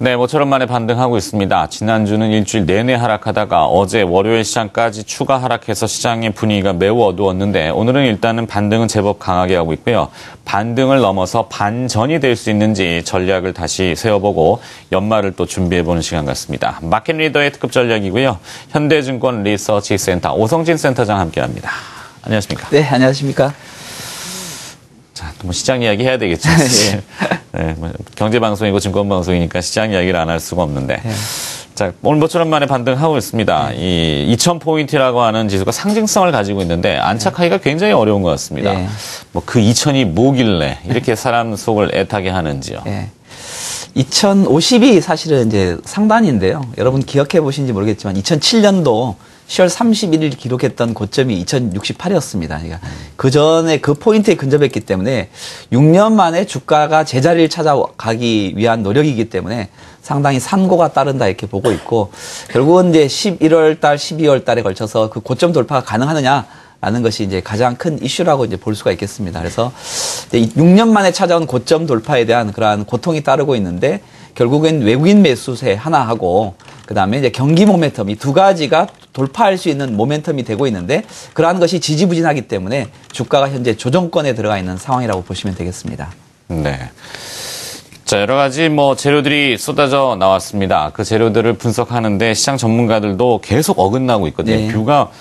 네, 모처럼 만에 반등하고 있습니다. 지난주는 일주일 내내 하락하다가 어제 월요일 시장까지 추가 하락해서 시장의 분위기가 매우 어두웠는데 오늘은 일단은 반등은 제법 강하게 하고 있고요. 반등을 넘어서 반전이 될 수 있는지 전략을 다시 세워보고 연말을 또 준비해보는 시간 같습니다. 마켓 리더의 특급 전략이고요. 현대증권 리서치 센터 오성진 센터장 함께합니다. 안녕하십니까? 네, 안녕하십니까? 자, 또 뭐 시장 이야기 해야 되겠죠. 네, 뭐 경제방송이고 증권방송이니까 시장 이야기를 안 할 수가 없는데. 네. 자, 오늘 모처럼 만에 반등하고 있습니다. 네. 이 2000포인트라고 하는 지수가 상징성을 가지고 있는데 안착하기가 굉장히 어려운 것 같습니다. 네. 뭐 그 2000이 뭐길래 이렇게 사람 속을 애타게 하는지요. 네. 2050이 사실은 이제 상단인데요. 여러분 기억해 보신지 모르겠지만 2007년도 10월 31일 기록했던 고점이 2068이었습니다. 그러니까 그 전에 그 포인트에 근접했기 때문에 6년 만에 주가가 제자리를 찾아가기 위한 노력이기 때문에 상당히 산고가 따른다 이렇게 보고 있고 결국은 이제 11월 달, 12월 달에 걸쳐서 그 고점 돌파가 가능하느냐라는 것이 이제 가장 큰 이슈라고 이제 볼 수가 있겠습니다. 그래서 6년 만에 찾아온 고점 돌파에 대한 그러한 고통이 따르고 있는데 결국엔 외국인 매수세 하나 하고 그다음에 이제 경기 모멘텀 이 두 가지가 돌파할 수 있는 모멘텀이 되고 있는데 그러한 것이 지지부진하기 때문에 주가가 현재 조정권에 들어가 있는 상황이라고 보시면 되겠습니다. 네. 자, 여러 가지 뭐 재료들이 쏟아져 나왔습니다. 그 재료들을 분석하는데 시장 전문가들도 계속 어긋나고 있거든요. 네. 뷰가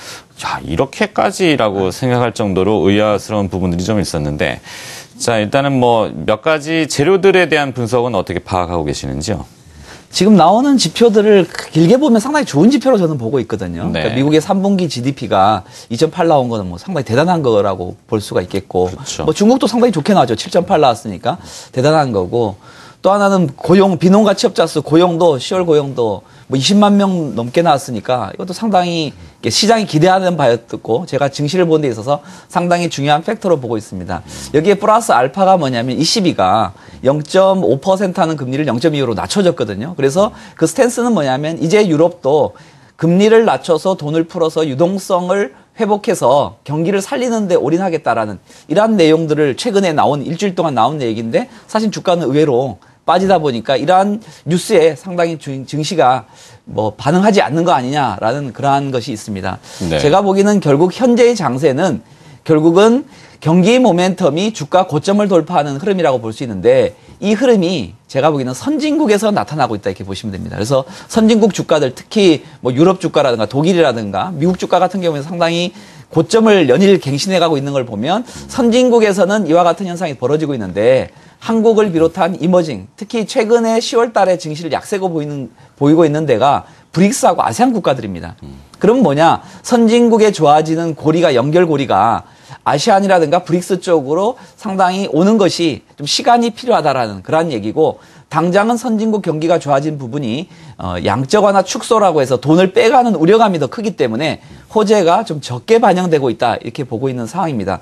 야, 이렇게까지라고 생각할 정도로 의아스러운 부분들이 좀 있었는데 자, 일단은 뭐 몇 가지 재료들에 대한 분석은 어떻게 파악하고 계시는지요? 지금 나오는 지표들을 길게 보면 상당히 좋은 지표로 저는 보고 있거든요. 네. 그러니까 미국의 3분기 GDP가 2.8 나온 거는 뭐 상당히 대단한 거라고 볼 수가 있겠고, 그렇죠. 뭐 중국도 상당히 좋게 나왔죠. 7.8 나왔으니까 대단한 거고, 또 하나는 고용, 비농가 취업자 수 고용도 10월 고용도 뭐 20만 명 넘게 나왔으니까 이것도 상당히 시장이 기대하는 바였고 제가 증시를 보는 데 있어서 상당히 중요한 팩터로 보고 있습니다. 여기에 플러스 알파가 뭐냐면 ECB가 0.5% 하는 금리를 0.25로 낮춰줬거든요. 그래서 그 스탠스는 뭐냐면 이제 유럽도 금리를 낮춰서 돈을 풀어서 유동성을 회복해서 경기를 살리는 데 올인하겠다라는 이러한 내용들을 최근에 나온 일주일 동안 나온 얘기인데 사실 주가는 의외로 빠지다 보니까 이러한 뉴스에 상당히 증시가 뭐 반응하지 않는 거 아니냐라는 그러한 것이 있습니다. 네. 제가 보기에는 결국 현재의 장세는 결국은 경기 모멘텀이 주가 고점을 돌파하는 흐름이라고 볼 수 있는데 이 흐름이 제가 보기에는 선진국에서 나타나고 있다 이렇게 보시면 됩니다. 그래서 선진국 주가들 특히 뭐 유럽 주가라든가 독일이라든가 미국 주가 같은 경우에는 상당히 고점을 연일 갱신해가고 있는 걸 보면 선진국에서는 이와 같은 현상이 벌어지고 있는데 한국을 비롯한 이머징, 특히 최근에 10월 달에 증시를 약세고 보이고 있는 데가 브릭스하고 아세안 국가들입니다. 그럼 뭐냐? 선진국에 좋아지는 고리가 연결고리가 아시안이라든가 브릭스 쪽으로 상당히 오는 것이 좀 시간이 필요하다라는 그런 얘기고 당장은 선진국 경기가 좋아진 부분이 양적 완화 축소라고 해서 돈을 빼가는 우려감이 더 크기 때문에 호재가 좀 적게 반영되고 있다 이렇게 보고 있는 상황입니다.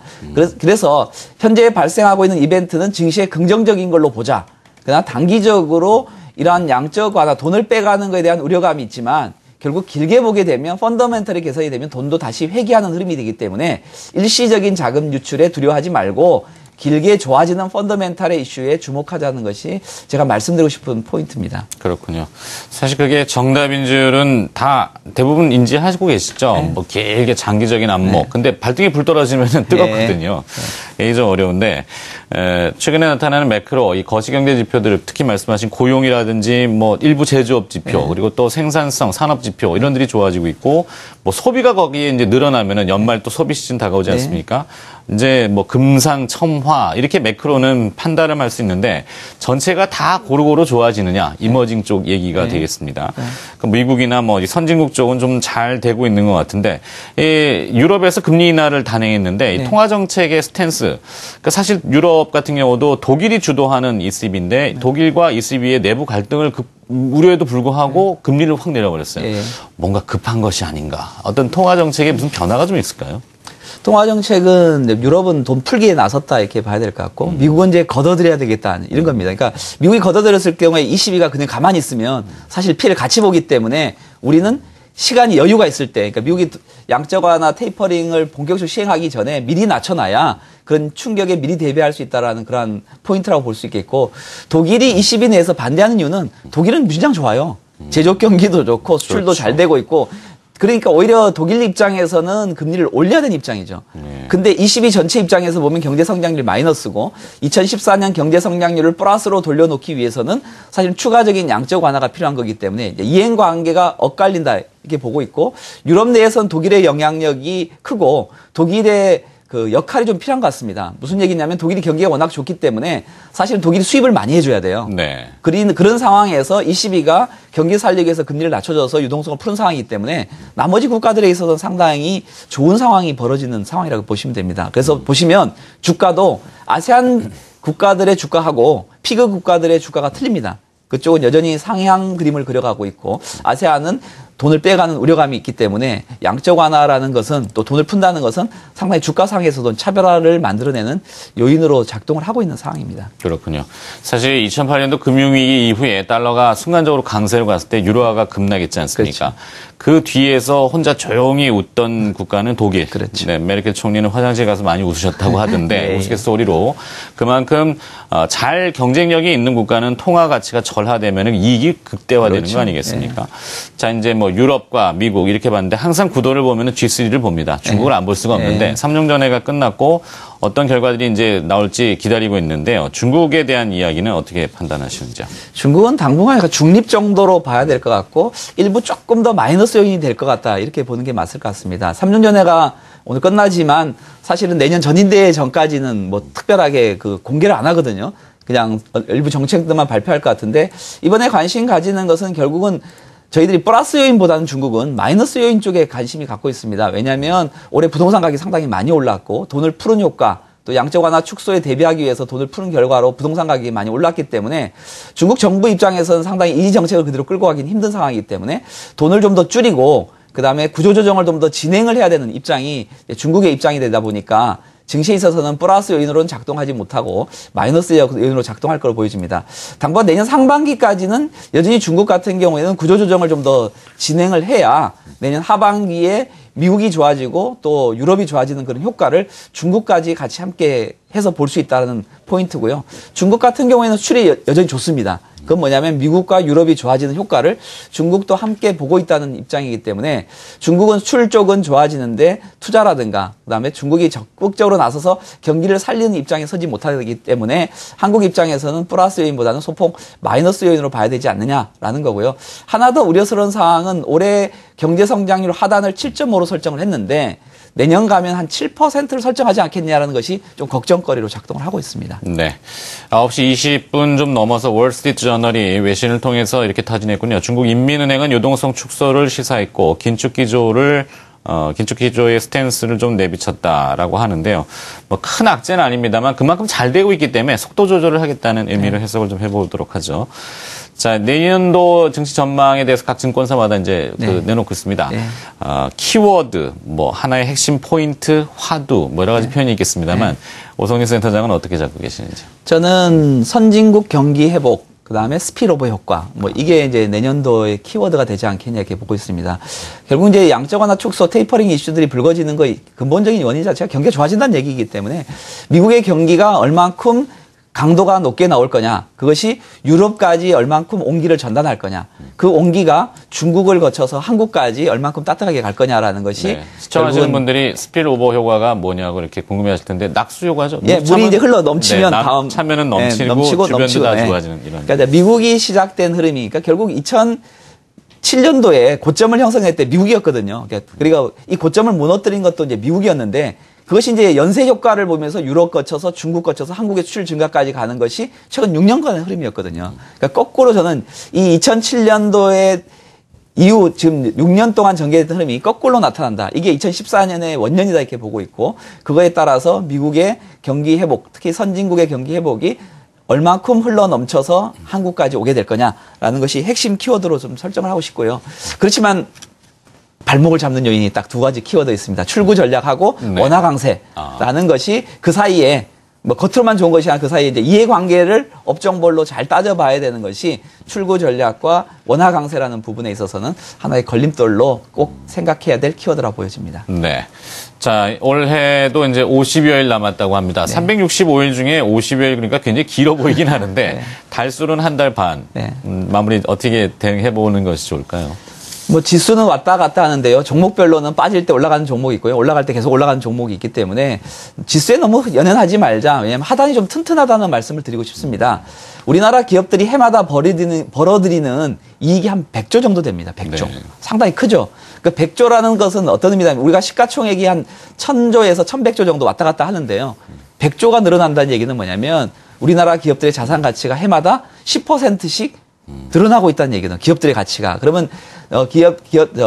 그래서 현재 발생하고 있는 이벤트는 증시에 긍정적인 걸로 보자. 그러나 단기적으로 이러한 양적 완화 돈을 빼가는 것에 대한 우려감이 있지만 결국 길게 보게 되면 펀더멘털이 개선이 되면 돈도 다시 회귀하는 흐름이 되기 때문에 일시적인 자금 유출에 두려워하지 말고 길게 좋아지는 펀더멘탈의 이슈에 주목하자는 것이 제가 말씀드리고 싶은 포인트입니다. 그렇군요. 사실 그게 정답인 줄은 다 대부분 인지하시고 계시죠. 네. 뭐 길게 장기적인 안목. 네. 근데 발등에 불 떨어지면 뜨겁거든요. 네. 이게 좀 어려운데 최근에 나타나는 매크로 이 거시경제 지표들 특히 말씀하신 고용이라든지 뭐 일부 제조업 지표 네. 그리고 또 생산성 산업 지표 이런들이 좋아지고 있고 뭐 소비가 거기에 이제 늘어나면은 연말 또 소비 시즌 다가오지 않습니까? 이제 뭐 금상첨화 이렇게 매크로는 판단을 할 수 있는데 전체가 다 고루고루 좋아지느냐 이머징 쪽 얘기가 되겠습니다. 그 미국이나 뭐 선진국 쪽은 좀 잘 되고 있는 것 같은데 유럽에서 금리 인하를 단행했는데 이 통화 정책의 스탠스 그러니까 사실 유럽 같은 경우도 독일이 주도하는 ECB인데 독일과 ECB의 내부 갈등을 우려에도 불구하고 금리를 확 내려버렸어요. 뭔가 급한 것이 아닌가. 어떤 통화 정책에 무슨 변화가 좀 있을까요? 통화 정책은 유럽은 돈 풀기에 나섰다 이렇게 봐야 될 것 같고 미국은 이제 걷어들여야 되겠다 이런 겁니다. 그러니까 미국이 걷어들였을 경우에 ECB가 그냥 가만히 있으면 사실 피해를 같이 보기 때문에 우리는 시간이 여유가 있을 때, 그러니까 미국이 양적 완화 테이퍼링을 본격적으로 시행하기 전에 미리 낮춰놔야 그런 충격에 미리 대비할 수 있다라는 그러한 포인트라고 볼 수 있겠고 독일이 ECB 내에서 반대하는 이유는 독일은 무진장 좋아요. 제조업 경기도 좋고 수출도 그렇죠. 잘 되고 있고 그러니까 오히려 독일 입장에서는 금리를 올려야 되는 입장이죠. 근데 ECB 전체 입장에서 보면 경제 성장률이 마이너스고 2014년 경제 성장률을 플러스로 돌려놓기 위해서는 사실 추가적인 양적 완화가 필요한 거기 때문에 이제 이행 관계가 엇갈린다 이렇게 보고 있고 유럽 내에서는 독일의 영향력이 크고 독일의 그 역할이 좀 필요한 것 같습니다. 무슨 얘기냐면 독일이 경기가 워낙 좋기 때문에 사실은 독일이 수입을 많이 해줘야 돼요. 네. 그런 상황에서 ECB가 경기 살리기 위해서 금리를 낮춰줘서 유동성을 푸는 상황이기 때문에 나머지 국가들에 있어서는 상당히 좋은 상황이 벌어지는 상황이라고 보시면 됩니다. 그래서 보시면 주가도 아세안 국가들의 주가하고 피그 국가들의 주가가 틀립니다. 그쪽은 여전히 상향 그림을 그려가고 있고 아세안은 돈을 빼가는 우려감이 있기 때문에 양적 완화라는 것은 또 돈을 푼다는 것은 상당히 주가상에서도 차별화를 만들어내는 요인으로 작동을 하고 있는 상황입니다. 그렇군요. 사실 2008년도 금융위기 이후에 달러가 순간적으로 강세로 갔을 때 유로화가 급락했지 않습니까? 그렇죠. 그 뒤에서 혼자 조용히 웃던 국가는 독일. 그렇죠. 네, 메르켈 총리는 화장실 가서 많이 웃으셨다고 하던데 네. 우스갯소리로 그만큼 잘 경쟁력이 있는 국가는 통화 가치가 절하되면 이익이 극대화되는 그렇죠. 거 아니겠습니까? 자, 이제 뭐 유럽과 미국 이렇게 봤는데 항상 구도를 보면은 G3를 봅니다. 중국을 안 볼 수가 없는데 3중전회가 끝났고 어떤 결과들이 이제 나올지 기다리고 있는데요. 중국에 대한 이야기는 어떻게 판단하시는지요? 중국은 당분간 중립 정도로 봐야 될 것 같고 일부 조금 더 마이너스 요인이 될 것 같다 이렇게 보는 게 맞을 것 같습니다. 3중전회가 오늘 끝나지만 사실은 내년 전인대 전까지는 뭐 특별하게 그 공개를 안 하거든요. 그냥 일부 정책들만 발표할 것 같은데 이번에 관심 가지는 것은 결국은 저희들이 플러스 요인보다는 중국은 마이너스 요인 쪽에 관심이 갖고 있습니다. 왜냐하면 올해 부동산 가격이 상당히 많이 올랐고 돈을 푸는 효과 또 양적 완화 축소에 대비하기 위해서 돈을 푸는 결과로 부동산 가격이 많이 올랐기 때문에 중국 정부 입장에서는 상당히 이 정책을 그대로 끌고 가긴 힘든 상황이기 때문에 돈을 좀 더 줄이고 그다음에 구조조정을 좀 더 진행을 해야 되는 입장이 중국의 입장이 되다 보니까 증시에 있어서는 플러스 요인으로는 작동하지 못하고 마이너스 요인으로 작동할 걸로 보여집니다. 당분 내년 상반기까지는 여전히 중국 같은 경우에는 구조조정을 좀 더 진행을 해야 내년 하반기에 미국이 좋아지고 또 유럽이 좋아지는 그런 효과를 중국까지 같이 함께 해서 볼 수 있다는 포인트고요. 중국 같은 경우에는 수출이 여전히 좋습니다. 그건 뭐냐면 미국과 유럽이 좋아지는 효과를 중국도 함께 보고 있다는 입장이기 때문에 중국은 수출 쪽은 좋아지는데 투자라든가 그다음에 중국이 적극적으로 나서서 경기를 살리는 입장에 서지 못하기 때문에 한국 입장에서는 플러스 요인보다는 소폭 마이너스 요인으로 봐야 되지 않느냐라는 거고요. 하나 더 우려스러운 사항은 올해 경제 성장률 하단을 7.5로 설정을 했는데 내년 가면 한 7%를 설정하지 않겠냐라는 것이 좀 걱정거리로 작동을 하고 있습니다. 네. 9시 20분 좀 넘어서 월스트리트 저널이 외신을 통해서 이렇게 타진했군요. 중국 인민은행은 유동성 축소를 시사했고 긴축 기조의 스탠스를 좀 내비쳤다라고 하는데요. 뭐 큰 악재는 아닙니다만 그만큼 잘 되고 있기 때문에 속도 조절을 하겠다는 의미로 해석을 좀 해보도록 하죠. 자, 내년도 증시 전망에 대해서 각 증권사마다 이제 내놓고 있습니다. 네. 키워드, 뭐 하나의 핵심 포인트, 화두, 뭐 여러 가지 표현이 있겠습니다만 오성리 센터장은 어떻게 잡고 계시는지? 저는 선진국 경기 회복, 그다음에 스피로버 효과, 뭐 이게 이제 내년도의 키워드가 되지 않겠냐 이렇게 보고 있습니다. 결국 이제 양적 완화 축소, 테이퍼링 이슈들이 불거지는 거 근본적인 원인 자체가 경기가 좋아진다는 얘기이기 때문에 미국의 경기가 얼만큼 강도가 높게 나올 거냐, 그것이 유럽까지 얼만큼 온기를 전달할 거냐, 그 온기가 중국을 거쳐서 한국까지 얼만큼 따뜻하게 갈 거냐라는 것이 시청하시는 분들이 스피르오버 효과가 뭐냐고 이렇게 궁금해하실 텐데 낙수 효과죠. 예, 물이 이제 흘러 넘치면 다음 차면은 넘치고 주변도 다 좋아지는 이런. 그러니까 미국이 시작된 흐름이니까 결국 2007년도에 고점을 형성할 때 미국이었거든요. 그러니까 이 고점을 무너뜨린 것도 이제 미국이었는데. 그것이 이제 연쇄 효과를 보면서 유럽 거쳐서 중국 거쳐서 한국의 수출 증가까지 가는 것이 최근 6년간의 흐름이었거든요. 그러니까 거꾸로 저는 이 2007년도에 이후 지금 6년 동안 전개됐던 흐름이 거꾸로 나타난다. 이게 2014년의 원년이다 이렇게 보고 있고 그거에 따라서 미국의 경기 회복, 특히 선진국의 경기 회복이 얼만큼 흘러 넘쳐서 한국까지 오게 될 거냐라는 것이 핵심 키워드로 좀 설정을 하고 싶고요. 그렇지만 발목을 잡는 요인이 딱 두 가지 키워드 있습니다. 출구 전략하고 원화 강세라는 것이 그 사이에 뭐 겉으로만 좋은 것이 아니라 그 사이에 이제 이해관계를 업종별로 잘 따져봐야 되는 것이 출구 전략과 원화 강세라는 부분에 있어서는 하나의 걸림돌로 꼭 생각해야 될 키워드라고 보여집니다. 네. 자, 올해도 이제 50여일 남았다고 합니다. 365일 중에 50여일 그러니까 굉장히 길어 보이긴 하는데 달수는 한 달 반. 마무리 어떻게 대응해 보는 것이 좋을까요? 뭐 지수는 왔다 갔다 하는데요. 종목별로는 빠질 때 올라가는 종목이 있고요. 올라갈 때 계속 올라가는 종목이 있기 때문에 지수에 너무 연연하지 말자. 왜냐하면 하단이 좀 튼튼하다는 말씀을 드리고 싶습니다. 우리나라 기업들이 해마다 벌어들이는 이익이 한 100조 정도 됩니다. 100조. 네. 상당히 크죠. 그 100조라는 것은 어떤 의미냐면 우리가 시가총액이 한 1000조에서 1100조 정도 왔다 갔다 하는데요. 100조가 늘어난다는 얘기는 뭐냐면 우리나라 기업들의 자산 가치가 해마다 10%씩 늘어나고 있다는 얘기는 기업들의 가치가. 그러면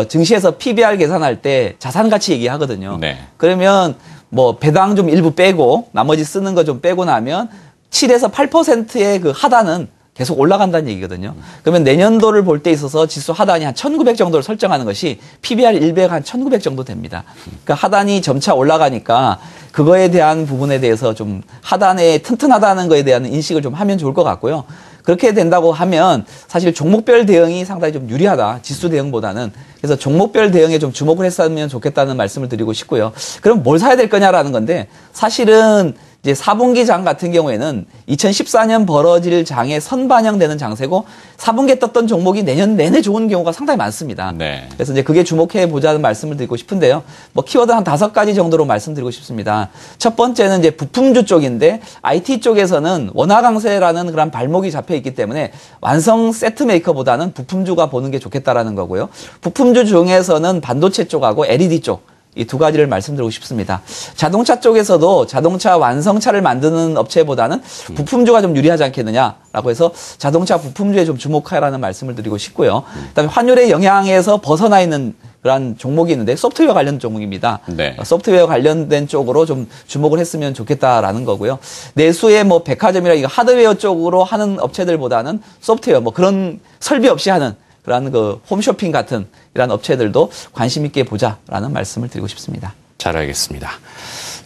증시에서 PBR 계산할 때 자산 가치 얘기하거든요. 네. 그러면 뭐 배당 좀 일부 빼고 나머지 쓰는 거 좀 빼고 나면 7에서 8%의 그 하단은 계속 올라간다는 얘기거든요. 그러면 내년도를 볼 때 있어서 지수 하단이 한 1900 정도를 설정하는 것이 PBR 100 한 1900 정도 됩니다. 그러니까 하단이 점차 올라가니까 그거에 대한 부분에 대해서 좀 하단에 튼튼하다는 거에 대한 인식을 좀 하면 좋을 것 같고요. 그렇게 된다고 하면 사실 종목별 대응이 상당히 좀 유리하다. 지수 대응보다는. 그래서 종목별 대응에 좀 주목을 했으면 좋겠다는 말씀을 드리고 싶고요. 그럼 뭘 사야 될 거냐라는 건데 사실은 이제 4분기 장 같은 경우에는 2014년 벌어질 장에 선반영되는 장세고 4분기에 떴던 종목이 내년 내내 좋은 경우가 상당히 많습니다. 네. 그래서 이제 그게 주목해 보자는 말씀을 드리고 싶은데요. 뭐 키워드 한 5가지 정도로 말씀드리고 싶습니다. 첫 번째는 이제 부품주 쪽인데 IT 쪽에서는 원화 강세라는 그런 발목이 잡혀 있기 때문에 완성 세트 메이커보다는 부품주가 보는 게 좋겠다라는 거고요. 부품주 중에서는 반도체 쪽하고 LED 쪽 이 두 가지를 말씀드리고 싶습니다. 자동차 쪽에서도 자동차 완성차를 만드는 업체보다는 부품주가 좀 유리하지 않겠느냐라고 해서 자동차 부품주에 좀 주목하라는 말씀을 드리고 싶고요. 그다음에 환율의 영향에서 벗어나 있는 그런 종목이 있는데 소프트웨어 관련 종목입니다. 네. 소프트웨어 관련된 쪽으로 좀 주목을 했으면 좋겠다라는 거고요. 내수의 뭐 백화점이나 이거 하드웨어 쪽으로 하는 업체들보다는 소프트웨어 뭐 그런 설비 없이 하는 그런 그 홈쇼핑 같은 이런 업체들도 관심 있게 보자라는 말씀을 드리고 싶습니다. 잘 알겠습니다.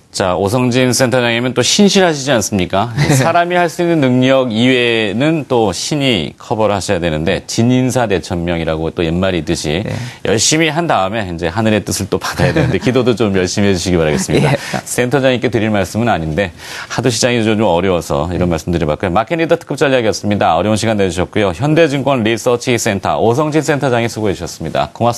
자, 오성진 센터장님은 또 신실하시지 않습니까? 사람이 할 수 있는 능력 이외에는 또 신이 커버를 하셔야 되는데 진인사 대천명이라고 또 옛말이 있듯이 열심히 한 다음에 이제 하늘의 뜻을 또 받아야 되는데 기도도 좀 열심히 해주시기 바라겠습니다. 센터장님께 드릴 말씀은 아닌데 하도 시장이 좀 어려워서 이런 말씀 드려봤고요. 마켓리더 특급 전략이었습니다. 어려운 시간 내주셨고요. 현대증권 리서치 센터 오성진 센터장이 수고해 주셨습니다. 고맙습니다.